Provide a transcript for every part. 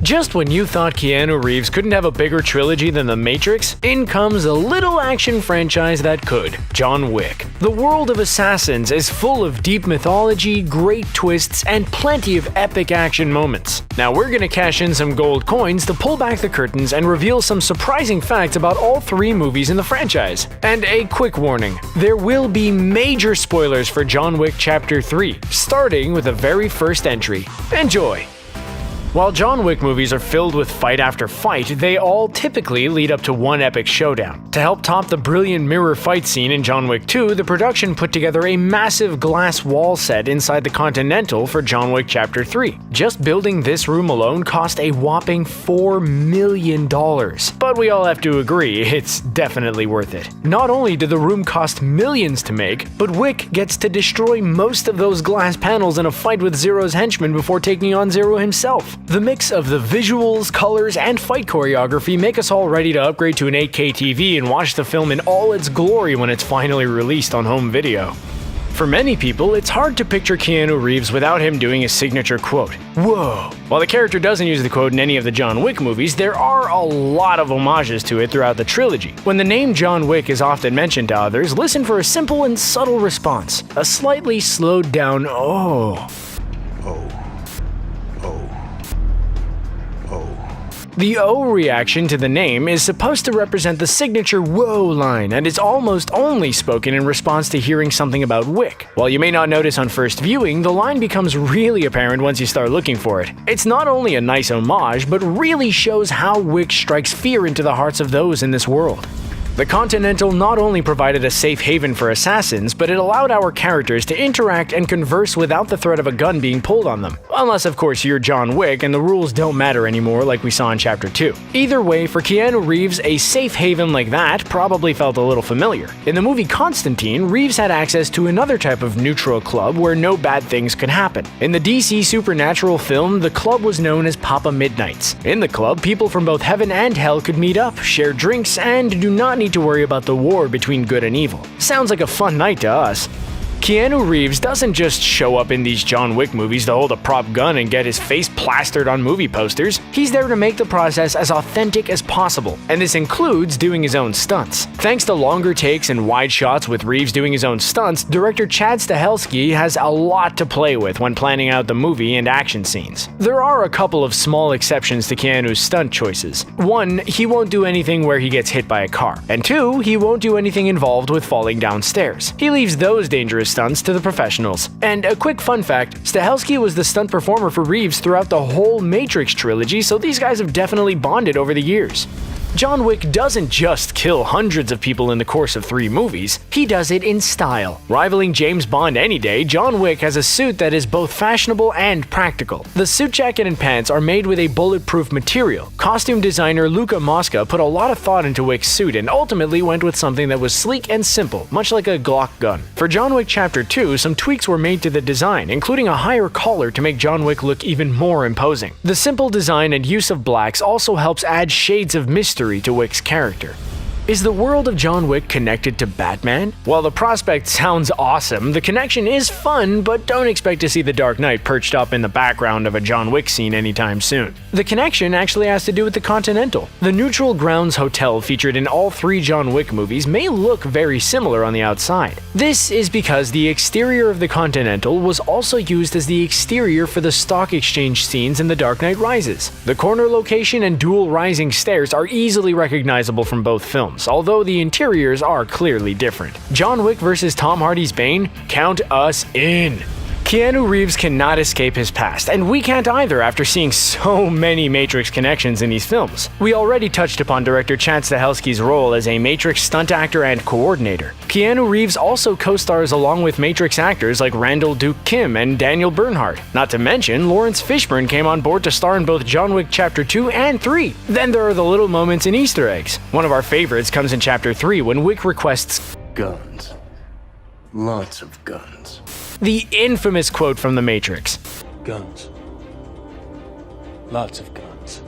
Just when you thought Keanu Reeves couldn't have a bigger trilogy than The Matrix, in comes a little action franchise that could, John Wick. The world of assassins is full of deep mythology, great twists, and plenty of epic action moments. Now we're gonna cash in some gold coins to pull back the curtains and reveal some surprising facts about all three movies in the franchise. And a quick warning, there will be major spoilers for John Wick Chapter 3, starting with the very first entry. Enjoy! While John Wick movies are filled with fight after fight, they all typically lead up to one epic showdown. To help top the brilliant mirror fight scene in John Wick 2, the production put together a massive glass wall set inside the Continental for John Wick Chapter 3. Just building this room alone cost a whopping $4 million. But we all have to agree, it's definitely worth it. Not only did the room cost millions to make, but Wick gets to destroy most of those glass panels in a fight with Zero's henchmen before taking on Zero himself. The mix of the visuals, colors, and fight choreography make us all ready to upgrade to an 8K TV and watch the film in all its glory when it's finally released on home video. For many people, it's hard to picture Keanu Reeves without him doing his signature quote, "Whoa." While the character doesn't use the quote in any of the John Wick movies, there are a lot of homages to it throughout the trilogy. When the name John Wick is often mentioned to others, listen for a simple and subtle response, a slightly slowed down "oh." The O reaction to the name is supposed to represent the signature "whoa" line, and is almost only spoken in response to hearing something about Wick. While you may not notice on first viewing, the line becomes really apparent once you start looking for it. It's not only a nice homage, but really shows how Wick strikes fear into the hearts of those in this world. The Continental not only provided a safe haven for assassins, but it allowed our characters to interact and converse without the threat of a gun being pulled on them. Unless, of course, you're John Wick and the rules don't matter anymore like we saw in Chapter 2. Either way, for Keanu Reeves, a safe haven like that probably felt a little familiar. In the movie Constantine, Reeves had access to another type of neutral club where no bad things could happen. In the DC Supernatural film, the club was known as Papa Midnights. In the club, people from both heaven and hell could meet up, share drinks, and do not need to worry about the war between good and evil. Sounds like a fun night to us. Keanu Reeves doesn't just show up in these John Wick movies to hold a prop gun and get his face plastered on movie posters. He's there to make the process as authentic as possible, and this includes doing his own stunts. Thanks to longer takes and wide shots with Reeves doing his own stunts, director Chad Stahelski has a lot to play with when planning out the movie and action scenes. There are a couple of small exceptions to Keanu's stunt choices. One, he won't do anything where he gets hit by a car, and two, he won't do anything involved with falling down stairs. He leaves those dangerous stunts to the professionals. And a quick fun fact, Stahelski was the stunt performer for Reeves throughout the whole Matrix trilogy, so these guys have definitely bonded over the years. John Wick doesn't just kill hundreds of people in the course of 3 movies, he does it in style. Rivaling James Bond any day, John Wick has a suit that is both fashionable and practical. The suit jacket and pants are made with a bulletproof material. Costume designer Luka Mosca put a lot of thought into Wick's suit and ultimately went with something that was sleek and simple, much like a Glock gun. For John Wick Chapter 2, some tweaks were made to the design, including a higher collar to make John Wick look even more imposing. The simple design and use of blacks also helps add shades of mystery to Wick's character. Is the world of John Wick connected to Batman? While the prospect sounds awesome, the connection is fun, but don't expect to see the Dark Knight perched up in the background of a John Wick scene anytime soon. The connection actually has to do with the Continental. The Neutral Grounds Hotel featured in all 3 John Wick movies may look very similar on the outside. This is because the exterior of the Continental was also used as the exterior for the stock exchange scenes in The Dark Knight Rises. The corner location and dual rising stairs are easily recognizable from both films, although the interiors are clearly different. John Wick vs. Tom Hardy's Bane? Count us in! Keanu Reeves cannot escape his past, and we can't either after seeing so many Matrix connections in these films. We already touched upon director Chad Stahelski's role as a Matrix stunt actor and coordinator. Keanu Reeves also co-stars along with Matrix actors like Randall Duke Kim and Daniel Bernhardt. Not to mention, Lawrence Fishburne came on board to star in both John Wick Chapter 2 and 3. Then there are the little moments and Easter eggs. One of our favorites comes in Chapter 3 when Wick requests guns. Lots of guns. The infamous quote from The Matrix. Guns. Lots of guns.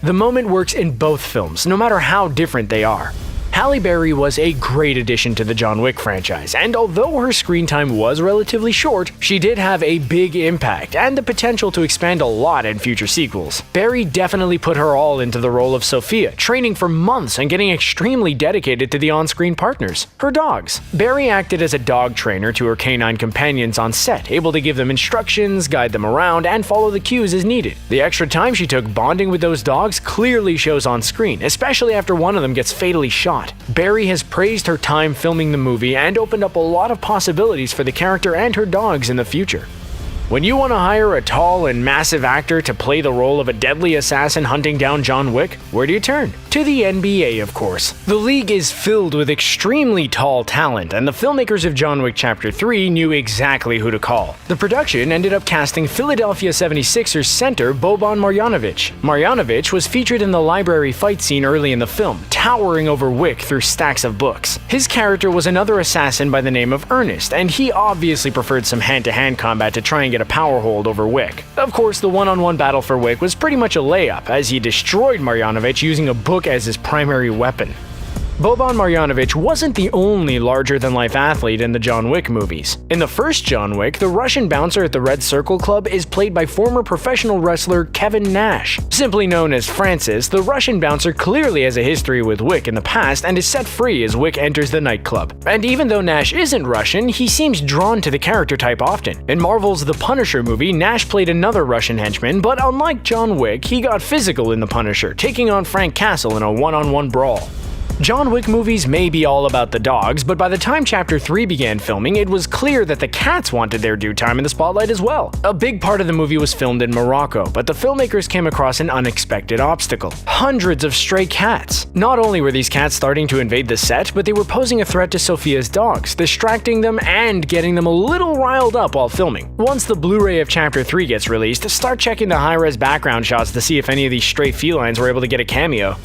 The moment works in both films, no matter how different they are. Halle Berry was a great addition to the John Wick franchise, and although her screen time was relatively short, she did have a big impact and the potential to expand a lot in future sequels. Berry definitely put her all into the role of Sophia, training for months and getting extremely dedicated to the on-screen partners, her dogs. Berry acted as a dog trainer to her canine companions on set, able to give them instructions, guide them around, and follow the cues as needed. The extra time she took bonding with those dogs clearly shows on screen, especially after one of them gets fatally shot. Berry has praised her time filming the movie and opened up a lot of possibilities for the character and her dogs in the future. When you want to hire a tall and massive actor to play the role of a deadly assassin hunting down John Wick, where do you turn? To the NBA, of course. The league is filled with extremely tall talent, and the filmmakers of John Wick Chapter 3 knew exactly who to call. The production ended up casting Philadelphia 76ers center Boban Marjanovic. Marjanovic was featured in the library fight scene early in the film, towering over Wick through stacks of books. His character was another assassin by the name of Ernest, and he obviously preferred some hand-to-hand combat to try and get a power hold over Wick. Of course, the one-on-one battle for Wick was pretty much a layup, as he destroyed Marjanovic using a book as his primary weapon. Boban Marjanovic wasn't the only larger-than-life athlete in the John Wick movies. In the first John Wick, the Russian bouncer at the Red Circle Club is played by former professional wrestler Kevin Nash. Simply known as Francis, the Russian bouncer clearly has a history with Wick in the past and is set free as Wick enters the nightclub. And even though Nash isn't Russian, he seems drawn to the character type often. In Marvel's The Punisher movie, Nash played another Russian henchman, but unlike John Wick, he got physical in The Punisher, taking on Frank Castle in a one-on-one brawl. John Wick movies may be all about the dogs, but by the time Chapter 3 began filming, it was clear that the cats wanted their due time in the spotlight as well. A big part of the movie was filmed in Morocco, but the filmmakers came across an unexpected obstacle: hundreds of stray cats. Not only were these cats starting to invade the set, but they were posing a threat to Sophia's dogs, distracting them and getting them a little riled up while filming. Once the Blu-ray of Chapter 3 gets released, start checking the high-res background shots to see if any of these stray felines were able to get a cameo.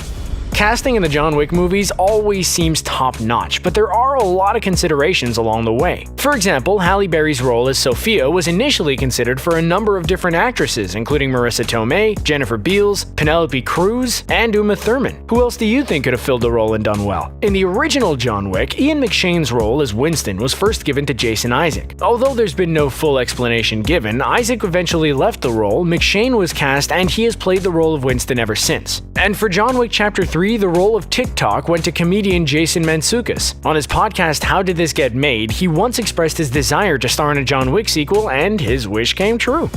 Casting in the John Wick movies always seems top-notch, but there are a lot of considerations along the way. For example, Halle Berry's role as Sophia was initially considered for a number of different actresses, including Marissa Tomei, Jennifer Beals, Penelope Cruz, and Uma Thurman. Who else do you think could have filled the role and done well? In the original John Wick, Ian McShane's role as Winston was first given to Jason Isaac. Although there's been no full explanation given, Isaac eventually left the role, McShane was cast, and he has played the role of Winston ever since. And for John Wick Chapter 3, the role of TikTok went to comedian Jason Mantzoukas. On his podcast How Did This Get Made, he once expressed his desire to star in a John Wick sequel, and his wish came true.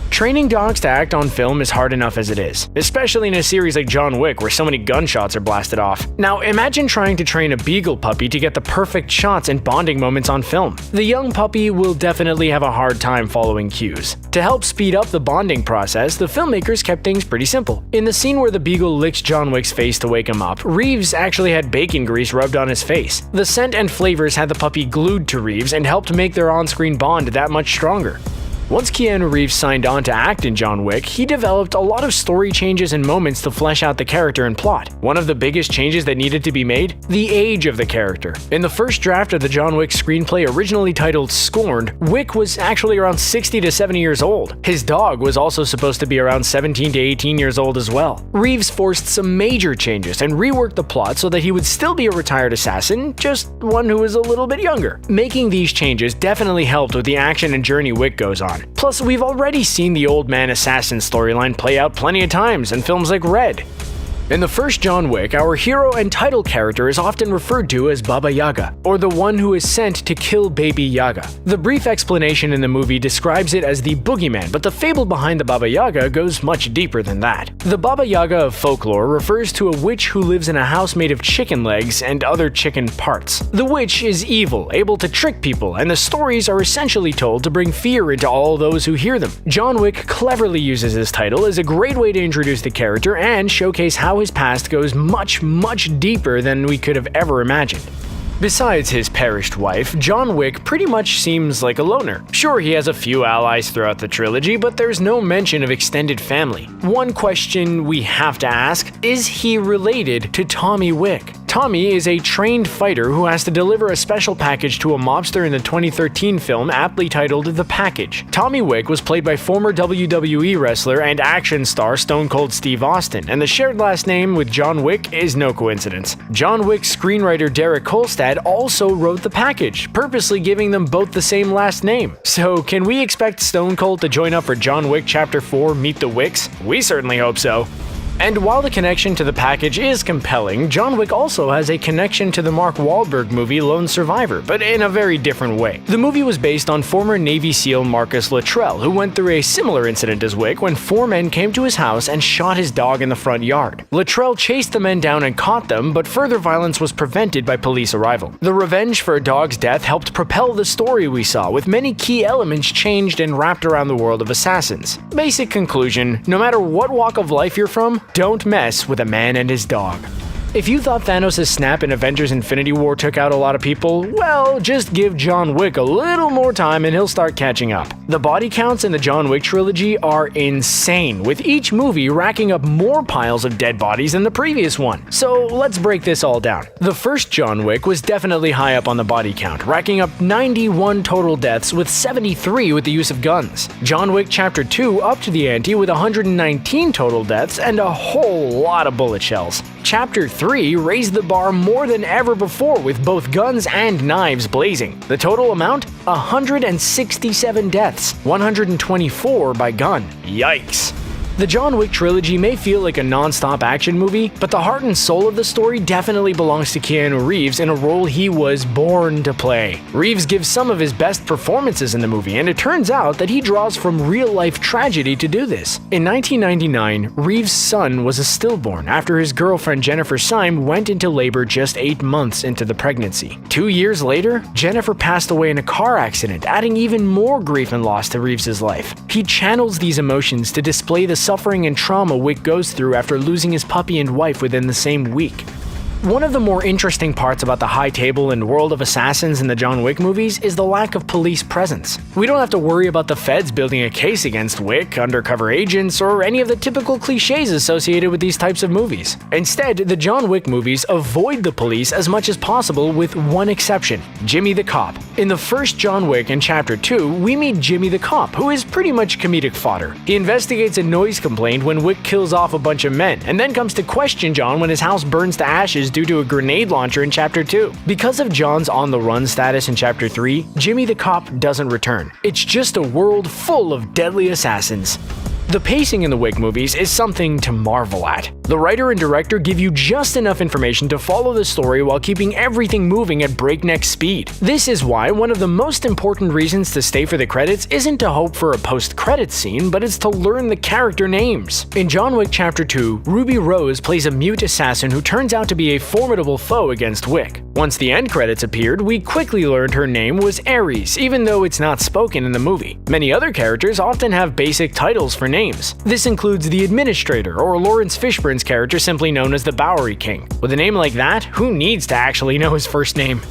Training dogs to act on film is hard enough as it is, especially in a series like John Wick where so many gunshots are blasted off. Now imagine trying to train a beagle puppy to get the perfect shots and bonding moments on film. The young puppy will definitely have a hard time following cues. To help speed up the bonding process, the filmmakers kept things pretty simple. In the scene where the beagle licks John Wick's face to wake him up, Reeves actually had bacon grease rubbed on his face. The scent and flavors had the puppy glued to Reeves and helped make their on-screen bond that much stronger. Once Keanu Reeves signed on to act in John Wick, he developed a lot of story changes and moments to flesh out the character and plot. One of the biggest changes that needed to be made? The age of the character. In the first draft of the John Wick screenplay, originally titled Scorned, Wick was actually around 60 to 70 years old. His dog was also supposed to be around 17 to 18 years old as well. Reeves forced some major changes and reworked the plot so that he would still be a retired assassin, just one who was a little bit younger. Making these changes definitely helped with the action and journey Wick goes on. Plus, we've already seen the old man assassin storyline play out plenty of times in films like Red. In the first John Wick, our hero and title character is often referred to as Baba Yaga, or the one who is sent to kill Baby Yaga. The brief explanation in the movie describes it as the boogeyman, but the fable behind the Baba Yaga goes much deeper than that. The Baba Yaga of folklore refers to a witch who lives in a house made of chicken legs and other chicken parts. The witch is evil, able to trick people, and the stories are essentially told to bring fear into all those who hear them. John Wick cleverly uses this title as a great way to introduce the character and showcase how his past goes much deeper than we could have ever imagined. Besides his perished wife, John Wick pretty much seems like a loner. Sure, he has a few allies throughout the trilogy, but there's no mention of extended family. One question we have to ask, is he related to Tommy Wick? Tommy is a trained fighter who has to deliver a special package to a mobster in the 2013 film aptly titled The Package. Tommy Wick was played by former WWE wrestler and action star Stone Cold Steve Austin, and the shared last name with John Wick is no coincidence. John Wick's screenwriter Derek Kolstad also wrote The Package, purposely giving them both the same last name. So can we expect Stone Cold to join up for John Wick Chapter 4 Meet the Wicks? We certainly hope so. And while the connection to The Package is compelling, John Wick also has a connection to the Mark Wahlberg movie Lone Survivor, but in a very different way. The movie was based on former Navy SEAL Marcus Luttrell, who went through a similar incident as Wick when 4 men came to his house and shot his dog in the front yard. Luttrell chased the men down and caught them, but further violence was prevented by police arrival. The revenge for a dog's death helped propel the story we saw, with many key elements changed and wrapped around the world of assassins. Basic conclusion: no matter what walk of life you're from, don't mess with a man and his dog. If you thought Thanos' snap in Avengers Infinity War took out a lot of people, well, just give John Wick a little more time and he'll start catching up. The body counts in the John Wick trilogy are insane, with each movie racking up more piles of dead bodies than the previous one. So let's break this all down. The first John Wick was definitely high up on the body count, racking up 91 total deaths with 73 with the use of guns. John Wick Chapter 2 upped the ante with 119 total deaths and a whole lot of bullet shells. Chapter 3 raised the bar more than ever before with both guns and knives blazing. The total amount? 167 deaths, 124 by gun. Yikes. The John Wick trilogy may feel like a non-stop action movie, but the heart and soul of the story definitely belongs to Keanu Reeves in a role he was born to play. Reeves gives some of his best performances in the movie, and it turns out that he draws from real-life tragedy to do this. In 1999, Reeves' son was a stillborn after his girlfriend Jennifer Syme went into labor just 8 months into the pregnancy. 2 years later, Jennifer passed away in a car accident, adding even more grief and loss to Reeves' life. He channels these emotions to display the suffering and trauma Wick goes through after losing his puppy and wife within the same week. One of the more interesting parts about the high table and world of assassins in the John Wick movies is the lack of police presence. We don't have to worry about the feds building a case against Wick, undercover agents, or any of the typical cliches associated with these types of movies. Instead, the John Wick movies avoid the police as much as possible with one exception: Jimmy the Cop. In the first John Wick in Chapter 2, we meet Jimmy the Cop, who is pretty much comedic fodder. He investigates a noise complaint when Wick kills off a bunch of men, and then comes to question John when his house burns to ashes due to a grenade launcher in Chapter 2. Because of John's on-the-run status in Chapter 3, Jimmy the Cop doesn't return. It's just a world full of deadly assassins. The pacing in the Wick movies is something to marvel at. The writer and director give you just enough information to follow the story while keeping everything moving at breakneck speed. This is why one of the most important reasons to stay for the credits isn't to hope for a post-credits scene, but it's to learn the character names. In John Wick Chapter 2, Ruby Rose plays a mute assassin who turns out to be a formidable foe against Wick. Once the end credits appeared, we quickly learned her name was Ares, even though it's not spoken in the movie. Many other characters often have basic titles for names. This includes the Administrator, or Lawrence Fishburne's character simply known as the Bowery King. With a name like that, who needs to actually know his first name?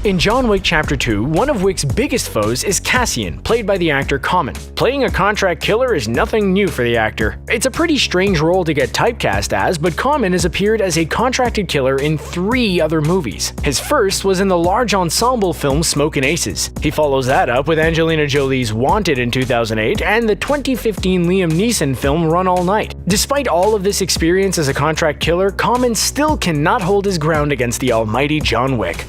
In John Wick Chapter 2, one of Wick's biggest foes is Cassian, played by the actor Common. Playing a contract killer is nothing new for the actor. It's a pretty strange role to get typecast as, but Common has appeared as a contracted killer in 3 other movies. His first was in the large ensemble film Smokin' Aces. He follows that up with Angelina Jolie's Wanted in 2008 and the 2015 Liam Neeson film Run All Night. Despite all of this experience as a contract killer, Common still cannot hold his ground against the almighty John Wick.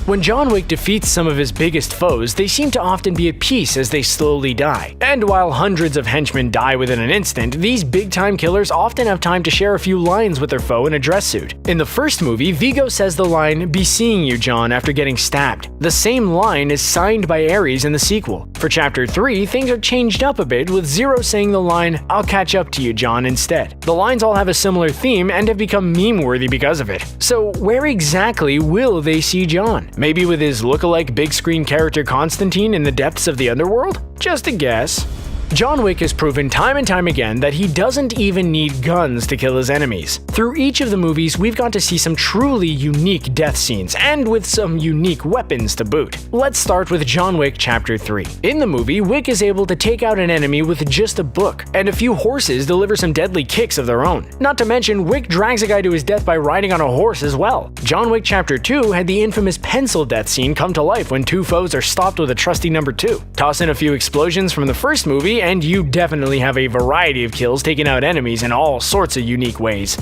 When John Wick defeats some of his biggest foes, they seem to often be at peace as they slowly die. And while hundreds of henchmen die within an instant, these big-time killers often have time to share a few lines with their foe in a dress suit. In the first movie, Viggo says the line, "Be seeing you, John," after getting stabbed. The same line is signed by Ares in the sequel. For Chapter 3, things are changed up a bit, with Zero saying the line, "I'll catch up to you, John," instead. The lines all have a similar theme and have become meme-worthy because of it. So where exactly will they see John? Maybe with his look-alike big-screen character Constantine in the depths of the underworld? Just a guess. John Wick has proven time and time again that he doesn't even need guns to kill his enemies. Through each of the movies, we've got to see some truly unique death scenes, and with some unique weapons to boot. Let's start with John Wick Chapter 3. In the movie, Wick is able to take out an enemy with just a book, and a few horses deliver some deadly kicks of their own. Not to mention, Wick drags a guy to his death by riding on a horse as well. John Wick Chapter 2 had the infamous pencil death scene come to life when two foes are stopped with a trusty number 2. Toss in a few explosions from the first movie, and you definitely have a variety of kills taking out enemies in all sorts of unique ways.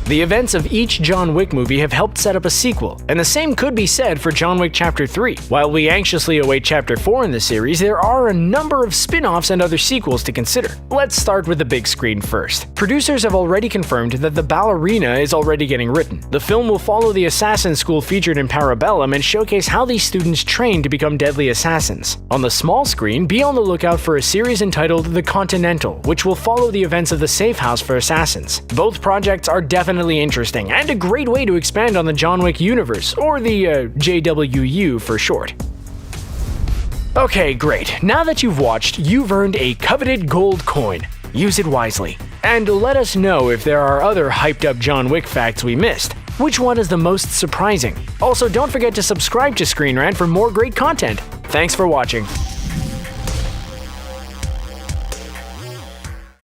The events of each John Wick movie have helped set up a sequel, and the same could be said for John Wick Chapter 3. While we anxiously await Chapter 4 in the series, there are a number of spin-offs and other sequels to consider. Let's start with the big screen first. Producers have already confirmed that The Ballerina is already getting written. The film will follow the assassin school featured in Parabellum and showcase how these students train to become deadly assassins. On the small screen, be on the lookout for a series entitled The Continental, which will follow the events of the safe house for assassins. Both projects are definitely interesting and a great way to expand on the John Wick universe, or the JWU for short. Okay, great. Now that you've watched, you've earned a coveted gold coin. Use it wisely. And let us know if there are other hyped up John Wick facts we missed. Which one is the most surprising? Also, don't forget to subscribe to Screen Rant for more great content. Thanks for watching.